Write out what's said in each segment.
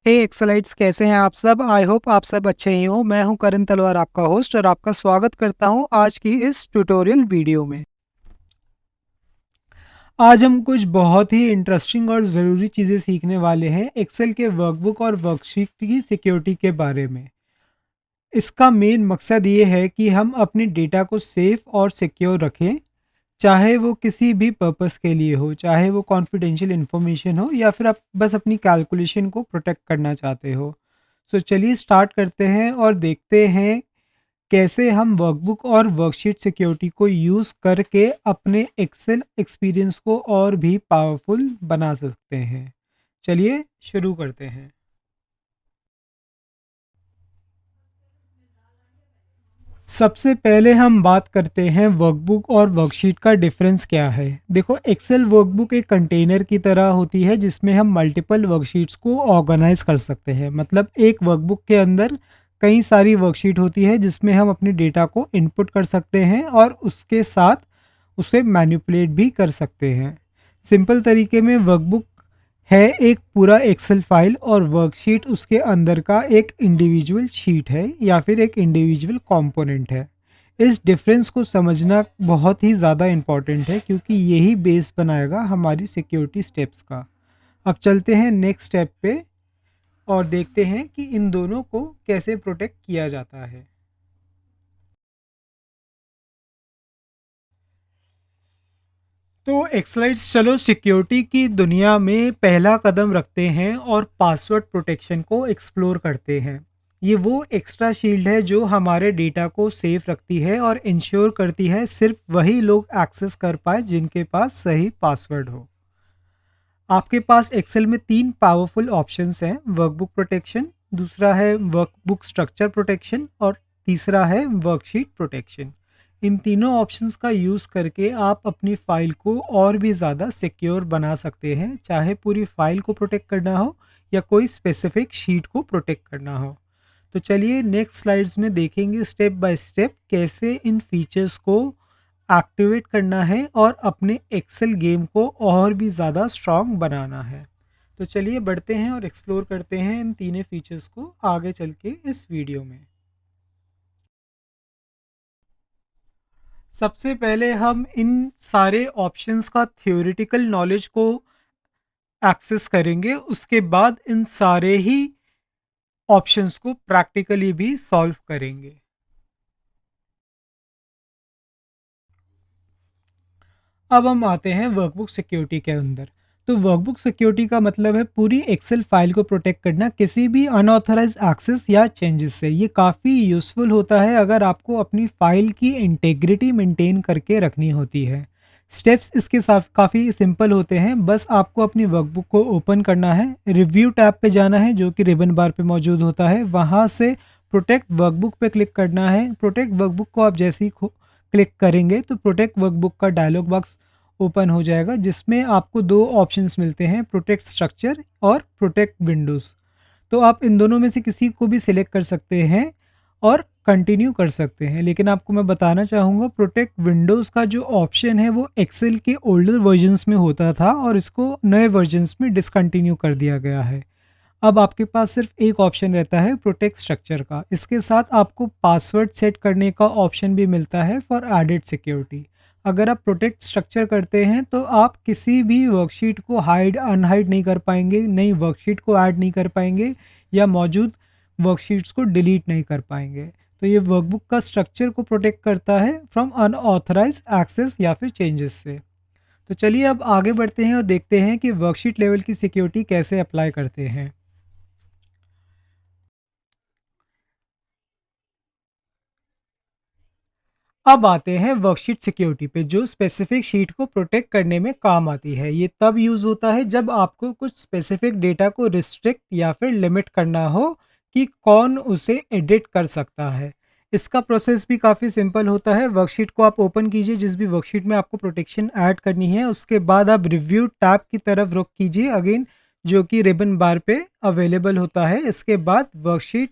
हे एक्सलाइट्स, कैसे हैं आप सब। आई होप आप सब अच्छे ही हो। मैं हूं करण तलवार, आपका होस्ट, और आपका स्वागत करता हूं आज की इस ट्यूटोरियल वीडियो में। आज हम कुछ बहुत ही इंटरेस्टिंग और ज़रूरी चीज़ें सीखने वाले हैं एक्सेल के वर्कबुक और वर्कशीट की सिक्योरिटी के बारे में। इसका मेन मकसद ये है कि हम अपने डेटा को सेफ और सिक्योर रखें, चाहे वो किसी भी पर्पस के लिए हो, चाहे वो कॉन्फिडेंशियल इन्फॉर्मेशन हो या फिर आप बस अपनी कैलकुलेशन को प्रोटेक्ट करना चाहते हो। सो चलिए स्टार्ट करते हैं और देखते हैं कैसे हम वर्कबुक और वर्कशीट सिक्योरिटी को यूज़ करके अपने एक्सेल एक्सपीरियंस को और भी पावरफुल बना सकते हैं। चलिए शुरू करते हैं। सबसे पहले हम बात करते हैं वर्कबुक और वर्कशीट का डिफरेंस क्या है। देखो, एक्सेल वर्कबुक एक कंटेनर की तरह होती है जिसमें हम मल्टीपल वर्कशीट्स को ऑर्गेनाइज कर सकते हैं। मतलब एक वर्कबुक के अंदर कई सारी वर्कशीट होती है जिसमें हम अपने डेटा को इनपुट कर सकते हैं और उसके साथ उसे मैनिपुलेट भी कर सकते हैं। सिंपल तरीके में वर्कबुक है एक पूरा एक्सेल फाइल और वर्कशीट उसके अंदर का एक इंडिविजुअल शीट है या फिर एक इंडिविजुअल कंपोनेंट है। इस डिफरेंस को समझना बहुत ही ज़्यादा इम्पॉर्टेंट है क्योंकि यही बेस बनाएगा हमारी सिक्योरिटी स्टेप्स का। अब चलते हैं नेक्स्ट स्टेप पे और देखते हैं कि इन दोनों को कैसे प्रोटेक्ट किया जाता है। तो एक्सलाइड्स, चलो सिक्योरिटी की दुनिया में पहला कदम रखते हैं और पासवर्ड प्रोटेक्शन को एक्सप्लोर करते हैं। ये वो एक्स्ट्रा शील्ड है जो हमारे डेटा को सेफ रखती है और इंश्योर करती है सिर्फ वही लोग एक्सेस कर पाए जिनके पास सही पासवर्ड हो। आपके पास एक्सेल में तीन पावरफुल ऑप्शंस हैं: वर्कबुक प्रोटेक्शन, दूसरा है वर्कबुक स्ट्रक्चर प्रोटेक्शन और तीसरा है वर्कशीट प्रोटेक्शन। इन तीनों ऑप्शंस का यूज़ करके आप अपनी फ़ाइल को और भी ज़्यादा सिक्योर बना सकते हैं, चाहे पूरी फ़ाइल को प्रोटेक्ट करना हो या कोई स्पेसिफिक शीट को प्रोटेक्ट करना हो। तो चलिए नेक्स्ट स्लाइड्स में देखेंगे स्टेप बाय स्टेप कैसे इन फीचर्स को एक्टिवेट करना है और अपने एक्सेल गेम को और भी ज़्यादा स्ट्रॉन्ग बनाना है। तो चलिए बढ़ते हैं और एक्सप्लोर करते हैं इन तीनों फीचर्स को आगे चल के इस वीडियो में। सबसे पहले हम इन सारे ऑप्शंस का थ्योरेटिकल नॉलेज को एक्सेस करेंगे, उसके बाद इन सारे ही ऑप्शंस को प्रैक्टिकली भी सॉल्व करेंगे। अब हम आते हैं वर्कबुक सिक्योरिटी के अंदर। तो वर्कबुक सिक्योरिटी का मतलब है पूरी एक्सेल फाइल को प्रोटेक्ट करना किसी भी अनऑथराइज एक्सेस या चेंजेस से। ये काफ़ी यूज़फुल होता है अगर आपको अपनी फाइल की इंटेग्रिटी मेंटेन करके रखनी होती है। स्टेप्स इसके साथ काफ़ी सिंपल होते हैं। बस आपको अपनी वर्कबुक को ओपन करना है, रिव्यू टैब पे जाना है जो कि रिबन बार पे मौजूद होता है, वहाँ से प्रोटेक्ट वर्कबुक पे क्लिक करना है। प्रोटेक्ट वर्कबुक को आप जैसे ही क्लिक करेंगे तो प्रोटेक्ट वर्कबुक का डायलॉग बॉक्स ओपन हो जाएगा जिसमें आपको दो ऑप्शंस मिलते हैं: प्रोटेक्ट स्ट्रक्चर और प्रोटेक्ट विंडोज़। तो आप इन दोनों में से किसी को भी सिलेक्ट कर सकते हैं और कंटिन्यू कर सकते हैं। लेकिन आपको मैं बताना चाहूँगा, प्रोटेक्ट विंडोज़ का जो ऑप्शन है वो एक्सेल के ओल्डर वर्जन्स में होता था और इसको नए वर्जन्स में डिसकंटिन्यू कर दिया गया है। अब आपके पास सिर्फ एक ऑप्शन रहता है प्रोटेक्ट स्ट्रक्चर का। इसके साथ आपको पासवर्ड सेट करने का ऑप्शन भी मिलता है फॉर एडेड सिक्योरिटी। अगर आप प्रोटेक्ट स्ट्रक्चर करते हैं तो आप किसी भी वर्कशीट को हाइड अनहाइड नहीं कर पाएंगे, नई वर्कशीट को ऐड नहीं कर पाएंगे या मौजूद वर्कशीट्स को डिलीट नहीं कर पाएंगे। तो ये वर्कबुक का स्ट्रक्चर को प्रोटेक्ट करता है फ्रॉम अनऑथराइज एक्सेस या फिर चेंजेस से। तो चलिए अब आगे बढ़ते हैं और देखते हैं कि वर्कशीट लेवल की सिक्योरिटी कैसे अप्लाई करते हैं। अब आते हैं वर्कशीट सिक्योरिटी पे जो स्पेसिफिक शीट को प्रोटेक्ट करने में काम आती है। ये तब यूज़ होता है जब आपको कुछ स्पेसिफिक डेटा को रिस्ट्रिक्ट या फिर लिमिट करना हो कि कौन उसे एडिट कर सकता है। इसका प्रोसेस भी काफ़ी सिंपल होता है। वर्कशीट को आप ओपन कीजिए, जिस भी वर्कशीट में आपको प्रोटेक्शन ऐड करनी है, उसके बाद आप रिव्यू टैब की तरफ रुख कीजिए अगेन, जो कि रिबन बार पे अवेलेबल होता है। इसके बाद वर्कशीट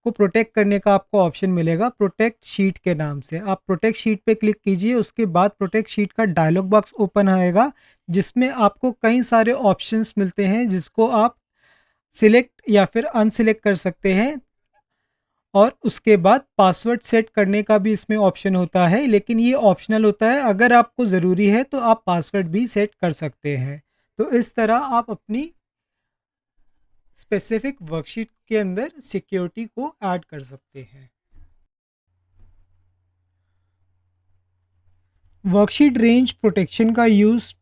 को प्रोटेक्ट करने का आपको ऑप्शन मिलेगा प्रोटेक्ट शीट के नाम से। आप प्रोटेक्ट शीट पे क्लिक कीजिए, उसके बाद प्रोटेक्ट शीट का डायलॉग बॉक्स ओपन आएगा जिसमें आपको कई सारे ऑप्शंस मिलते हैं जिसको आप सिलेक्ट या फिर अनसिलेक्ट कर सकते हैं, और उसके बाद पासवर्ड सेट करने का भी इसमें ऑप्शन होता है, लेकिन ये ऑप्शनल होता है। अगर आपको ज़रूरी है तो आप पासवर्ड भी सेट कर सकते हैं। तो इस तरह आप अपनी स्पेसिफिक वर्कशीट के अंदर सिक्योरिटी को ऐड कर सकते हैं। वर्कशीट रेंज प्रोटेक्शन का यूज़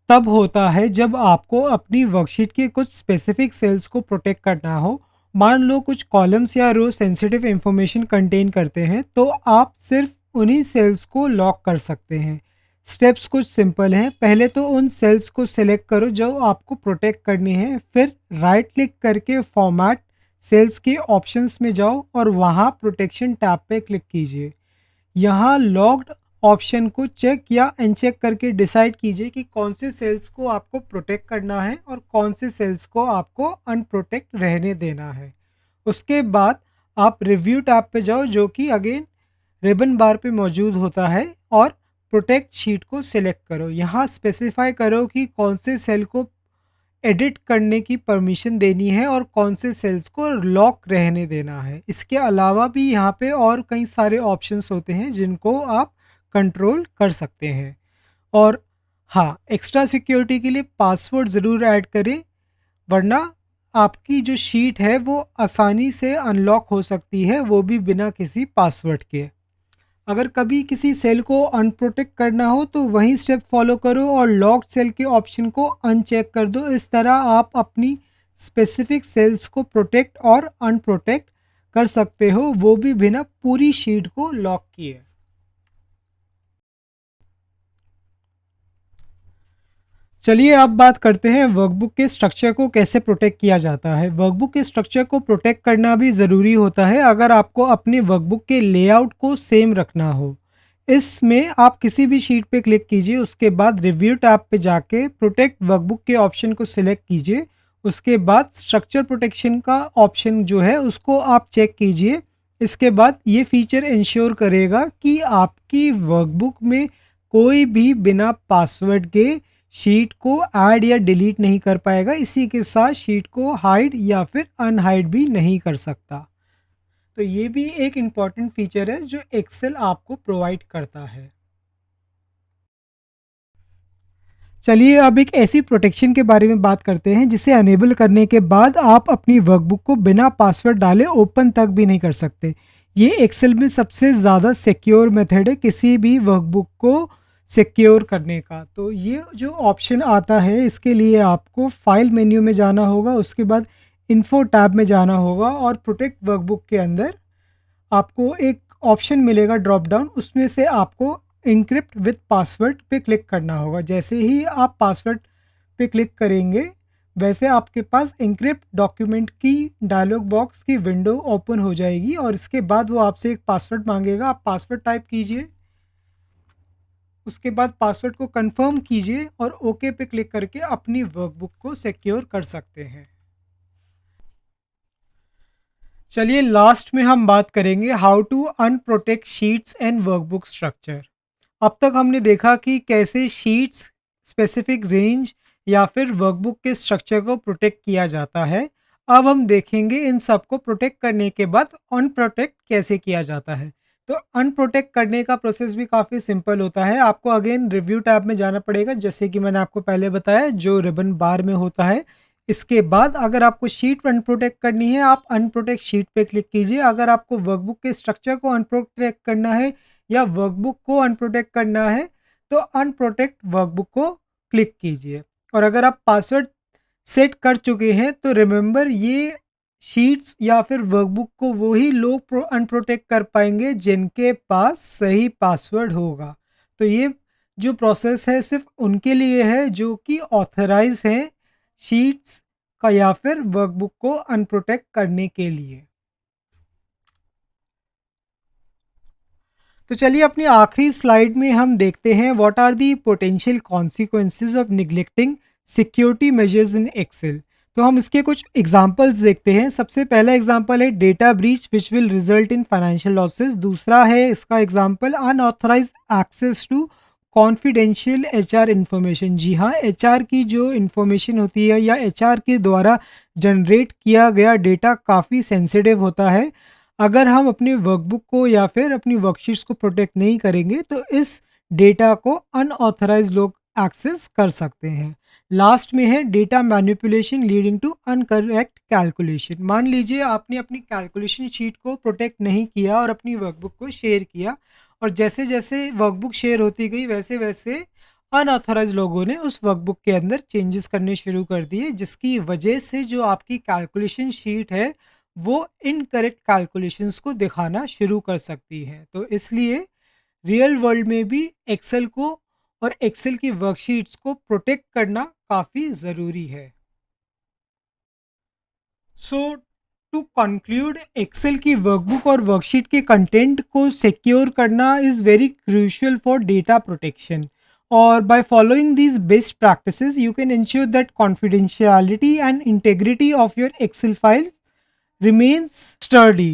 तब होता है जब आपको अपनी वर्कशीट के कुछ स्पेसिफिक सेल्स को प्रोटेक्ट करना हो। मान लो कुछ कॉलम्स या रो सेंसिटिव इंफॉर्मेशन कंटेन करते हैं, तो आप सिर्फ उन्हीं सेल्स को लॉक कर सकते हैं। स्टेप्स कुछ सिंपल हैं। पहले तो उन सेल्स को सिलेक्ट करो जो आपको प्रोटेक्ट करनी है, फिर राइट क्लिक करके फॉर्मेट सेल्स के ऑप्शंस में जाओ और वहाँ प्रोटेक्शन टैब पे क्लिक कीजिए। यहाँ लॉक्ड ऑप्शन को चेक या अनचेक करके डिसाइड कीजिए कि कौन से सेल्स को आपको प्रोटेक्ट करना है और कौन से सेल्स को आपको अनप्रोटेक्ट रहने देना है। उसके बाद आप रिव्यू टैब पे जाओ, जो कि अगेन रिबन बार पे मौजूद होता है, और प्रोटेक्ट शीट को सिलेक्ट करो। यहाँ स्पेसिफाई करो कि कौन से सेल को एडिट करने की परमिशन देनी है और कौन से सेल्स को लॉक रहने देना है। इसके अलावा भी यहाँ पे और कई सारे ऑप्शंस होते हैं जिनको आप कंट्रोल कर सकते हैं। और हाँ, एक्स्ट्रा सिक्योरिटी के लिए पासवर्ड ज़रूर ऐड करें, वरना आपकी जो शीट है वो आसानी से अनलॉक हो सकती है, वो भी बिना किसी पासवर्ड के। अगर कभी किसी सेल को अनप्रोटेक्ट करना हो तो वही स्टेप फॉलो करो और लॉक्ड सेल के ऑप्शन को अनचेक कर दो। इस तरह आप अपनी स्पेसिफिक सेल्स को प्रोटेक्ट और अनप्रोटेक्ट कर सकते हो, वो भी बिना पूरी शीट को लॉक किए। चलिए अब बात करते हैं वर्कबुक के स्ट्रक्चर को कैसे प्रोटेक्ट किया जाता है। वर्कबुक के स्ट्रक्चर को प्रोटेक्ट करना भी ज़रूरी होता है अगर आपको अपने वर्कबुक के लेआउट को सेम रखना हो। इसमें आप किसी भी शीट पे क्लिक कीजिए, उसके बाद रिव्यू टैब पे जाके प्रोटेक्ट वर्कबुक के ऑप्शन को सिलेक्ट कीजिए। उसके बाद स्ट्रक्चर प्रोटेक्शन का ऑप्शन जो है उसको आप चेक कीजिए। इसके बाद ये फीचर इंश्योर करेगा कि आपकी वर्कबुक में कोई भी बिना पासवर्ड के शीट को ऐड या डिलीट नहीं कर पाएगा। इसी के साथ शीट को हाइड या फिर अनहाइड भी नहीं कर सकता। तो ये भी एक इम्पॉर्टेंट फीचर है जो एक्सेल आपको प्रोवाइड करता है। चलिए अब एक ऐसी प्रोटेक्शन के बारे में बात करते हैं जिसे अनेबल करने के बाद आप अपनी वर्कबुक को बिना पासवर्ड डाले ओपन तक भी नहीं कर सकते। ये एक्सेल में सबसे ज़्यादा सिक्योर मेथड है किसी भी वर्कबुक को सिक्योर करने का। तो ये जो ऑप्शन आता है, इसके लिए आपको फाइल मेन्यू में जाना होगा, उसके बाद इन्फो टैब में जाना होगा और प्रोटेक्ट वर्कबुक के अंदर आपको एक ऑप्शन मिलेगा ड्रॉप डाउन, उसमें से आपको इनक्रिप्ट विद पासवर्ड पे क्लिक करना होगा। जैसे ही आप पासवर्ड पे क्लिक करेंगे वैसे आपके पास इनक्रिप्ट डॉक्यूमेंट की डायलॉग बॉक्स की विंडो ओपन हो जाएगी और इसके बाद वो आपसे एक पासवर्ड मांगेगा। आप पासवर्ड टाइप कीजिए, उसके बाद पासवर्ड को कंफर्म कीजिए और ओके पे क्लिक करके अपनी वर्कबुक को सिक्योर कर सकते हैं। चलिए लास्ट में हम बात करेंगे how to unprotect sheets and workbook structure. अब तक हमने देखा कि कैसे शीट्स, स्पेसिफिक रेंज या फिर वर्कबुक के स्ट्रक्चर को प्रोटेक्ट किया जाता है। अब हम देखेंगे इन सब को प्रोटेक्ट करने के बाद अनप्रोटेक्ट कैसे किया जाता है। तो अनप्रोटेक्ट करने का प्रोसेस भी काफ़ी सिंपल होता है। आपको अगेन रिव्यू टैब में जाना पड़ेगा, जैसे कि मैंने आपको पहले बताया, जो रिबन बार में होता है। इसके बाद अगर आपको शीट अनप्रोटेक्ट करनी है, आप अनप्रोटेक्ट शीट पे क्लिक कीजिए। अगर आपको वर्कबुक के स्ट्रक्चर को अनप्रोटेक्ट करना है या वर्कबुक को अनप्रोटेक्ट करना है तो अनप्रोटेक्ट वर्कबुक को क्लिक कीजिए। और अगर आप पासवर्ड सेट कर चुके हैं तो रिमेंबर, ये शीट्स या फिर वर्कबुक को वही लोग अनप्रोटेक्ट कर पाएंगे जिनके पास सही पासवर्ड होगा। तो ये जो प्रोसेस है सिर्फ उनके लिए है जो कि ऑथराइज हैं शीट्स का या फिर वर्कबुक को अनप्रोटेक्ट करने के लिए। तो चलिए अपनी आखिरी स्लाइड में हम देखते हैं what are the potential consequences of neglecting security measures in Excel. तो हम इसके कुछ एग्जांपल्स देखते हैं। सबसे पहला एग्जांपल है data breach which will result in financial losses. दूसरा है इसका example unauthorised access to confidential HR information. जी हाँ, एचआर की जो इन्फॉर्मेशन होती है या एचआर के द्वारा जनरेट किया गया डेटा काफ़ी सेंसिटिव होता है। अगर हम अपनी वर्कबुक को या फिर अपनी वर्कशीट्स को प्रोटेक्ट नहीं करेंगे तो इस डेटा को अनऑथराइज लोग एक्सेस कर सकते हैं। लास्ट में है data manipulation leading to incorrect calculation. मान लीजिए आपने अपनी कैलकुलेशन शीट को प्रोटेक्ट नहीं किया और अपनी वर्कबुक को शेयर किया, और जैसे जैसे वर्कबुक शेयर होती गई वैसे वैसे अनऑथराइज लोगों ने उस वर्कबुक के अंदर चेंजेस करने शुरू कर दिए, जिसकी वजह से जो आपकी कैलकुलेशन शीट है वो इनकरेक्ट कैलकुलेशंस को दिखाना शुरू कर सकती है। तो इसलिए रियल वर्ल्ड में भी एक्सेल को और एक्सेल की वर्कशीट्स को प्रोटेक्ट करना काफ़ी ज़रूरी है। सो टू कंक्लूड, एक्सेल की वर्कबुक और वर्कशीट के कंटेंट को सिक्योर करना is very crucial for data protection, और by following these best practices you can ensure that confidentiality and integrity of your Excel file remains sturdy.